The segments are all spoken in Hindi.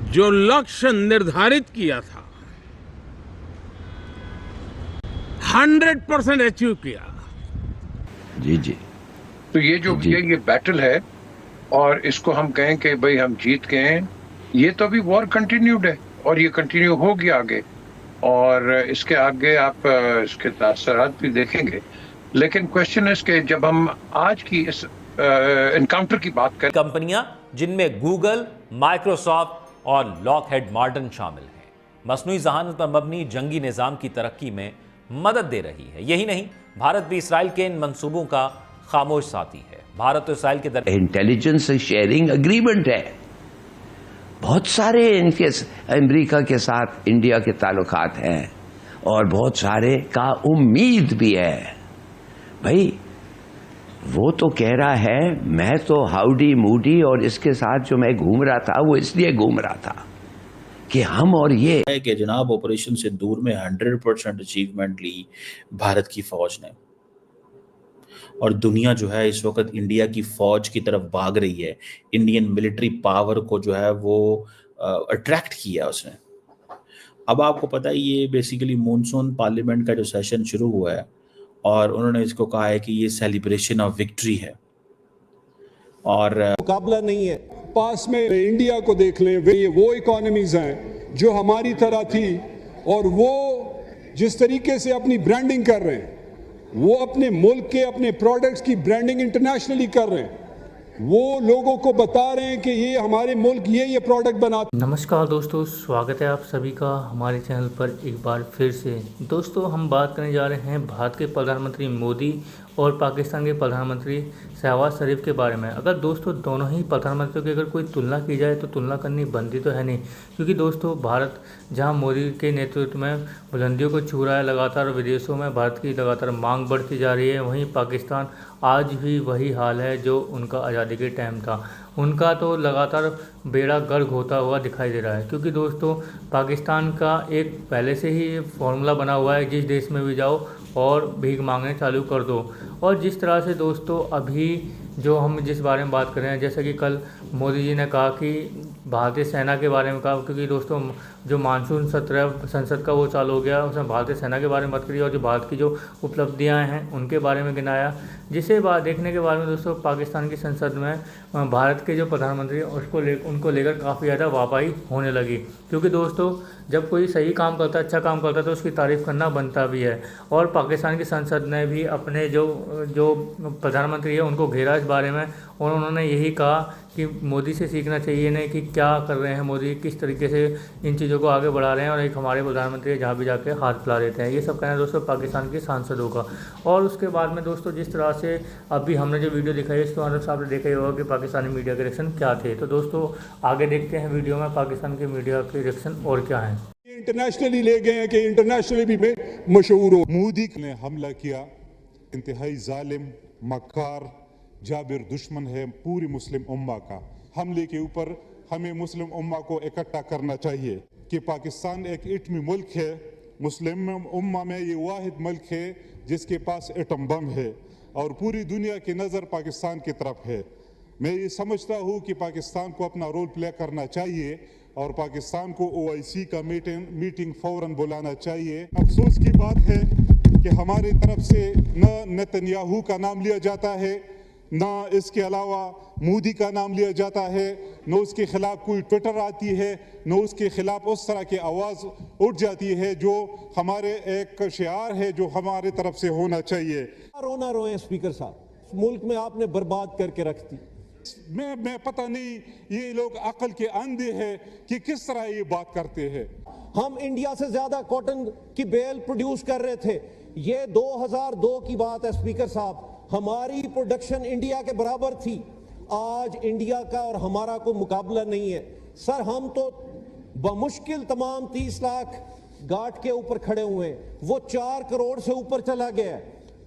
जो लक्ष्य निर्धारित किया था 100% अचीव किया। जी जी। तो ये जो ये बैटल है और इसको हम कहें कि भाई हम जीत गए हैं, ये तो अभी वॉर कंटिन्यूड है और ये कंटिन्यू होगी आगे, और इसके आगे आप इसके तासरात भी देखेंगे। लेकिन क्वेश्चन है कि जब हम आज की इस एनकाउंटर की बात करें, कंपनियां जिनमें गूगल, माइक्रोसॉफ्ट और लॉकहेड मार्टिन शामिल हैं, मसनूई जहानत पर मबनी जंगी निज़ाम की तरक्की में मदद दे रही है। यही नहीं, भारत भी इसराइल के इन मंसूबों का खामोश साथी है। भारत और इसराइल के दरमियान इंटेलिजेंस शेयरिंग एग्रीमेंट है, बहुत सारे इनके अमेरिका के साथ इंडिया के ताल्लुकात हैं और बहुत सारे का उम्मीद भी है। भाई वो तो कह रहा है मैं तो हाउडी मूडी और इसके साथ जो मैं घूम रहा था वो इसलिए घूम रहा था कि हम और ये है कि जनाब ऑपरेशन से दूर में 100% अचीवमेंट ली भारत की फौज ने, और दुनिया जो है इस वक्त इंडिया की फौज की तरफ भाग रही है। इंडियन मिलिट्री पावर को जो है वो अट्रैक्ट किया उसने। अब आपको पता है ये बेसिकली मॉनसून पार्लियामेंट का जो सेशन शुरू हुआ है और उन्होंने इसको कहा है कि ये सेलिब्रेशन ऑफ विक्ट्री है और मुकाबला नहीं है। पास में इंडिया को देख लें, वो इकोनॉमीज हैं जो हमारी तरह थी और वो जिस तरीके से अपनी ब्रांडिंग कर रहे हैं, वो अपने मुल्क के अपने प्रोडक्ट्स की ब्रांडिंग इंटरनेशनली कर रहे हैं, वो लोगों को बता रहे हैं कि ये हमारे मुल्क ये प्रोडक्ट बनाते। नमस्कार दोस्तों, स्वागत है आप सभी का हमारे चैनल पर एक बार फिर से। दोस्तों हम बात करने जा रहे हैं भारत के प्रधानमंत्री मोदी और पाकिस्तान के प्रधानमंत्री शहबाज शरीफ के बारे में। अगर दोस्तों दोनों ही प्रधानमंत्रियों की अगर कोई तुलना की जाए तो तुलना करनी बनती तो है नहीं, क्योंकि दोस्तों भारत जहां मोदी के नेतृत्व में बुलंदियों को छू रहा है लगातार, विदेशों में भारत की लगातार मांग बढ़ती जा रही है, वहीं पाकिस्तान आज भी वही हाल है जो उनका आज़ादी के टाइम था। उनका तो लगातार बेड़ा गर्क होता हुआ दिखाई दे रहा है, क्योंकि दोस्तों पाकिस्तान का एक पहले से ही फॉर्मूला बना हुआ है, जिस देश में भी जाओ और भीख मांगने चालू कर दो। और जिस तरह से दोस्तों अभी जो हम जिस बारे में बात कर रहे हैं, जैसा कि कल मोदी जी ने कहा कि भारतीय सेना के बारे में कहा, क्योंकि दोस्तों जो मानसून सत्र है संसद का वो चालू हो गया, उसमें भारतीय सेना के बारे में बात करी और जो भारत की जो उपलब्धियां हैं उनके बारे में गिनाया। जिसे बात देखने के बाद में दोस्तों पाकिस्तान की संसद में भारत के जो प्रधानमंत्री उनको लेकर काफ़ी ज़्यादा वाहवाही होने लगी, क्योंकि दोस्तों जब कोई सही काम करता है, अच्छा काम करता है तो उसकी तारीफ़ करना बनता भी है। और पाकिस्तान की संसद ने भी अपने जो प्रधानमंत्री है उनको घेरा इस बारे में, और उन्होंने यही कहा कि मोदी से सीखना चाहिए नहीं कि क्या कर रहे हैं मोदी, किस तरीके से इन चीज़ों को आगे बढ़ा रहे हैं, और एक हमारे प्रधानमंत्री जहाँ भी जाके हाथ फैला देते हैं। ये सब कहना है दोस्तों पाकिस्तान के सांसदों का। और उसके बाद में दोस्तों जिस तरह से अभी हमने जो वीडियो दिखाई उसके बाद से आपने देखा ही होगा कि पाकिस्तानी मीडिया के रिएक्शन क्या थे। तो दोस्तों आगे देखते हैं वीडियो में पाकिस्तान के मीडिया के रिएक्शन और क्या हैं। इंटरनेशनली ले गए हैं कि इंटरनेशनली भी मशहूर हो। मोदी ने हमला किया, इंतहाई जालिम मक्कार जाबिर दुश्मन है पूरी मुस्लिम उम्मा का। हमले के ऊपर हमें मुस्लिम उम्मा को इकट्ठा करना चाहिए कि पाकिस्तान एक एटमी मुल्क है, मुस्लिम उम्मा में ये वाहिद मुल्क है जिसके पास एटम बम है और पूरी दुनिया की नज़र पाकिस्तान की तरफ है। मैं ये समझता हूँ कि पाकिस्तान को अपना रोल प्ले करना चाहिए और पाकिस्तान को OIC का मीटिंग फौरन बुलाना चाहिए। अफसोस की बात है कि हमारी तरफ से न नेतन्याहू का नाम लिया जाता है, ना इसके अलावा मोदी का नाम लिया जाता है, न उसके खिलाफ कोई ट्विटर आती है, न उसके खिलाफ उस तरह की आवाज़ उठ जाती है जो हमारे एक शिआर है जो हमारे तरफ से होना चाहिए। रोना रोए स्पीकर साहब, मुल्क में आपने बर्बाद करके रख दी। मैं पता नहीं ये लोग अकल के अंधे हैं कि किस तरह ये बात करते हैं। हम इंडिया से ज्यादा कॉटन की बेल प्रोड्यूस कर रहे थे, ये 2002 की बात है स्पीकर साहब, हमारी प्रोडक्शन इंडिया के बराबर थी। आज इंडिया का और हमारा कोई मुकाबला नहीं है सर। हम तो बमुश्किल तमाम 30 लाख गांठ के ऊपर खड़े हुए हैं, वो 4 करोड़ से ऊपर चला गया है।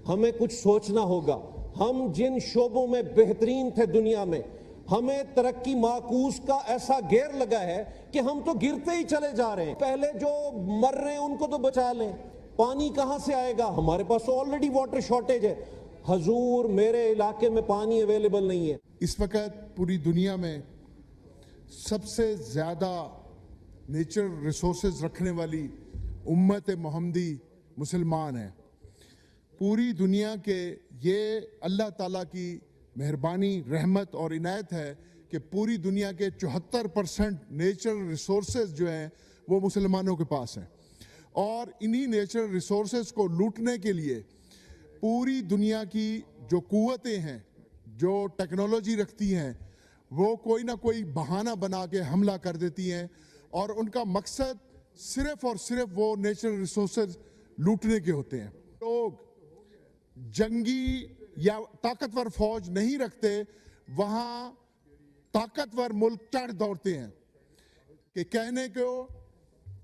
हमें कुछ सोचना होगा। हम जिन शोबों में बेहतरीन थे दुनिया में, हमें तरक्की माकूस का ऐसा घेर लगा है कि हम तो गिरते ही चले जा रहे हैं। पहले जो मर रहे हैं उनको तो बचा लें, पानी कहां से आएगा? हमारे पास तो ऑलरेडी वाटर शॉर्टेज है। हजूर मेरे इलाके में पानी अवेलेबल नहीं है। इस वक्त पूरी दुनिया में सबसे ज्यादा नेचुरल रिसोर्सेज रखने वाली उम्मत मोहम्मदी मुसलमान है। पूरी दुनिया के ये अल्लाह ताला की मेहरबानी, रहमत और इनायत है कि पूरी दुनिया के 74% नेचुरल रिसोर्सेज जो हैं वो मुसलमानों के पास हैं, और इन्हीं नेचुरल रिसोर्सेज को लूटने के लिए पूरी दुनिया की जो कुव्वतें हैं, जो टेक्नोलॉजी रखती हैं, वो कोई ना कोई बहाना बना के हमला कर देती हैं, और उनका मकसद सिर्फ और सिर्फ वो नेचुरल रिसोर्सेज लूटने के होते हैं। लोग जंगी या ताकतवर फौज नहीं रखते, वहाँ ताकतवर मुल्क चढ़ दौड़ते हैं कि कहने को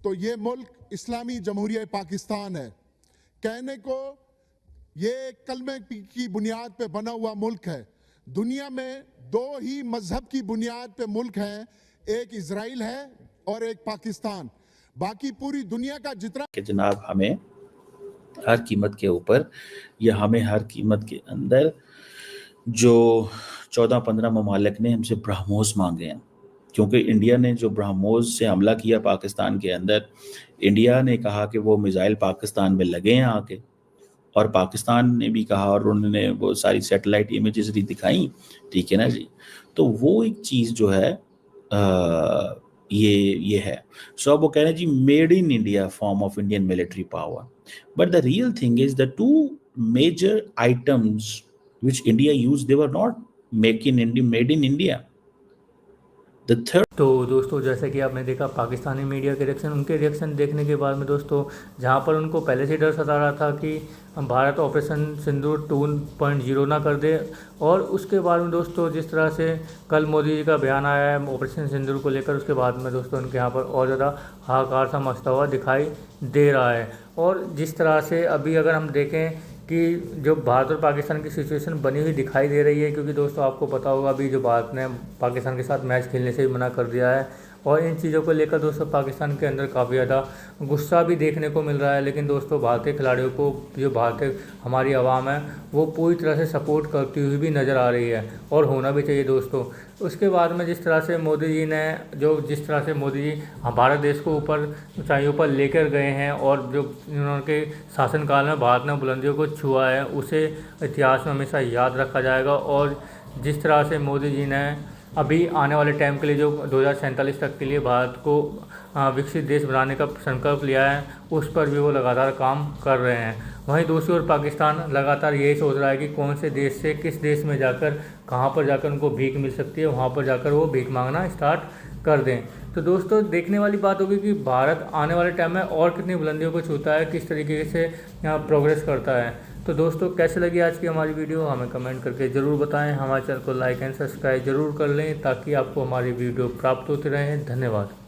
तो ये मुल्क इस्लामी जमहूरिया पाकिस्तान है, कहने को ये कलमे की बुनियाद पे बना हुआ मुल्क है। दुनिया में दो ही मजहब की बुनियाद पे मुल्क हैं, एक इजराइल है और एक पाकिस्तान। बाकी पूरी दुनिया का जितना कि जनाब हमें हर कीमत के ऊपर या हमें हर कीमत के अंदर जो 14-15 ममालिक ने हमसे ब्रह्मोस मांगे हैं, क्योंकि इंडिया ने जो ब्रह्मोस से हमला किया पाकिस्तान के अंदर, इंडिया ने कहा कि वो मिसाइल पाकिस्तान में लगे हैं आके, और पाकिस्तान ने भी कहा, और उन्होंने वो सारी सैटेलाइट इमेजेस भी दिखाई, ठीक है ना जी। तो वो एक चीज़ जो है ये है। सो अब वो कह रहे हैं जी made in India form of Indian military power, but the real thing is the two major items which India used, they were not made in India. The third तो दोस्तों, जैसे कि आपने देखा पाकिस्तानी मीडिया के रिएक्शन, उनके रिएक्शन देखने के बाद में दोस्तों, जहां पर उनको पहले से डर सता रहा था कि भारत ऑपरेशन सिंदूर 2.0 ना कर दे, और उसके बाद में दोस्तों जिस तरह से कल मोदी जी का बयान आया है ऑपरेशन सिंदूर को लेकर, उसके बाद में दोस्तों उनके यहाँ पर और ज़्यादा हाहाकार सा मचता हुआ दिखाई दे रहा है। और जिस तरह से अभी अगर हम देखें कि जो भारत और पाकिस्तान की सिचुएशन बनी हुई दिखाई दे रही है, क्योंकि दोस्तों आपको पता होगा अभी जो भारत ने पाकिस्तान के साथ मैच खेलने से भी मना कर दिया है, और इन चीज़ों को लेकर दोस्तों पाकिस्तान के अंदर काफ़ी ज़्यादा गुस्सा भी देखने को मिल रहा है। लेकिन दोस्तों भारतीय खिलाड़ियों को, जो भारतीय हमारी आवाम है, वो पूरी तरह से सपोर्ट करती हुई भी नज़र आ रही है, और होना भी चाहिए दोस्तों। उसके बाद में जिस तरह से मोदी जी ने जिस तरह से मोदी जी भारत देश को ऊपर ऊंचाइयों पर लेकर गए हैं, और जो उनके शासनकाल में भारत ने बुलंदियों को छुआ है, उसे इतिहास में हमेशा याद रखा जाएगा। और जिस तरह से मोदी जी ने अभी आने वाले टाइम के लिए जो 2047 तक के लिए भारत को विकसित देश बनाने का संकल्प लिया है, उस पर भी वो लगातार काम कर रहे हैं। वहीं दूसरी ओर पाकिस्तान लगातार यही सोच रहा है कि कौन से देश से किस देश में जाकर, कहां पर जाकर उनको भीख मिल सकती है, वहां पर जाकर वो भीख मांगना स्टार्ट कर दें। तो दोस्तों देखने वाली बात होगी कि भारत आने वाले टाइम में और कितनी बुलंदियों को छूता है, किस तरीके से प्रोग्रेस करता है। तो दोस्तों कैसे लगी आज की हमारी वीडियो, हमें कमेंट करके ज़रूर बताएं। हमारे चैनल को लाइक एंड सब्सक्राइब जरूर कर लें, ताकि आपको हमारी वीडियो प्राप्त होती रहे। धन्यवाद।